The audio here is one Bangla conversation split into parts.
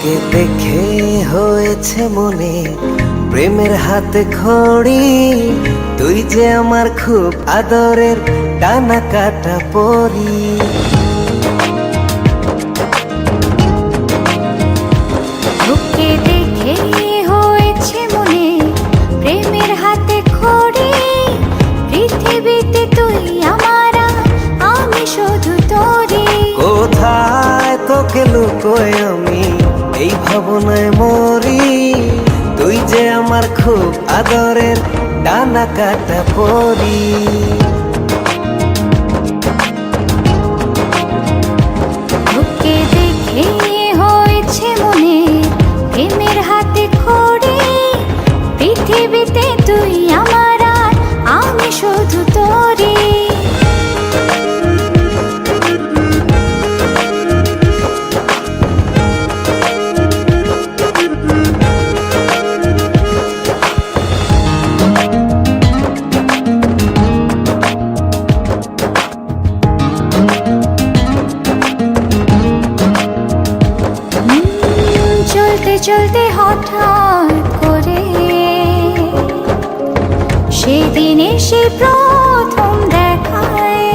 তোকে দেখে হয়েছে মনে প্রেমের হাতে খড়ি, তুই যে আমার খুব আদরের ডানা কাটা পরি। তোকে দেখে হয়েছে মনে প্রেমের হাতে খড়ি, পৃথিবীতে তুই আমার, আমি শুধু তোরই। কোথায় তোকে লুকোয় আমি এই ভাবনায় মরি, তুই যে আমার খুব আদরের ডানা কাটা পরি। তোকে দেখে হয়েছে মনে প্রেমের হাতে খড়ি, পৃথিবীতে তুই আমার, আমি শুধু তোরই। চলতে চলতে হঠাৎ করে সেদিন এসে প্রথম দেখায়,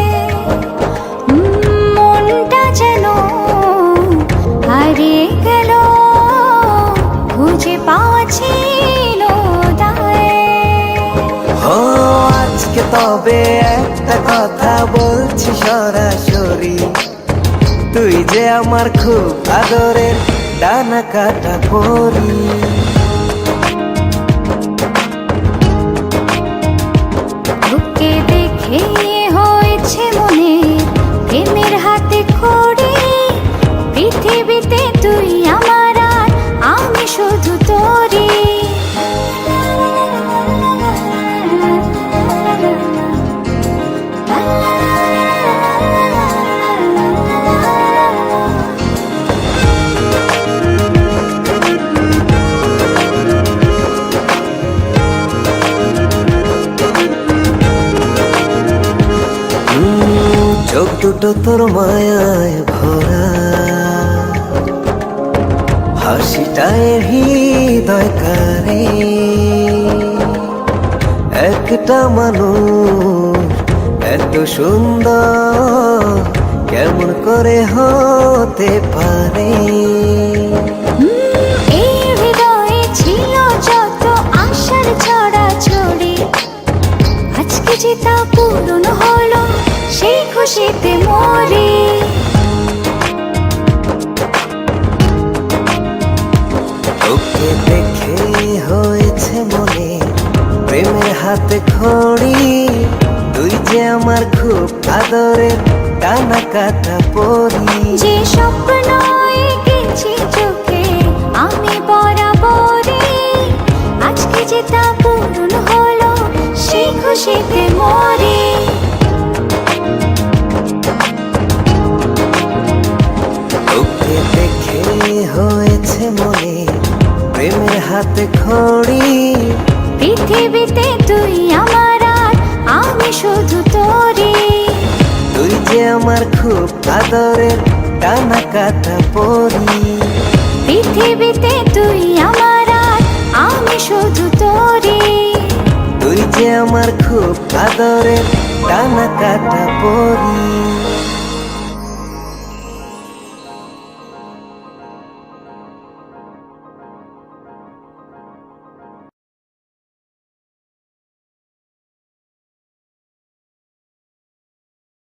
মনটা যেন হারিয়ে গেল, খুঁজে পাচ্ছিল দায়। ও আজকে তবে একটা কথা বলছি সরাসরি, তুই যে আমার খুব আদরের ডানা কাটা পরি। তোকে দেখে হয়েছে মনে প্রেমের হাতে খড়ি, পৃথিবীতে তুই আমার, আমি শুধু তোরই। চোখ দুটো তোর মায়ায় ভরা, হাসিটায় হৃদয় কারে, একটা মানুষ এত সুন্দর কেমন করে হতে পারে। এই হৃদয়ে ছিল যত আশার ছড়াছড়ি, আজকে যে তা পূরণ হলো, সেই খুশিতে মরি। তোকে দেখে হয়েছে মনে প্রেমের হাতে খড়ি, তুই যে আমার খুব আদরের ডানা কাটা পরি। যে স্বপ্ন এঁকেছি চোখে আমি বরাবরই, আজকে যে তা পূরণ হলো, সেই খুশিতে মরি। তোকে দেখে হয়েছে মনে প্রেমের হাতে খড়ি, পৃথিবীতে তুই আমার, আমি শুধু তোরই। তুই যে আমার খুব আদরের ডানা কাটা পরি। পৃথিবীতে তুই আমার, আমি শুধু তোরই। তুই যে আমার খুব আদরের ডানা কাটা পরি।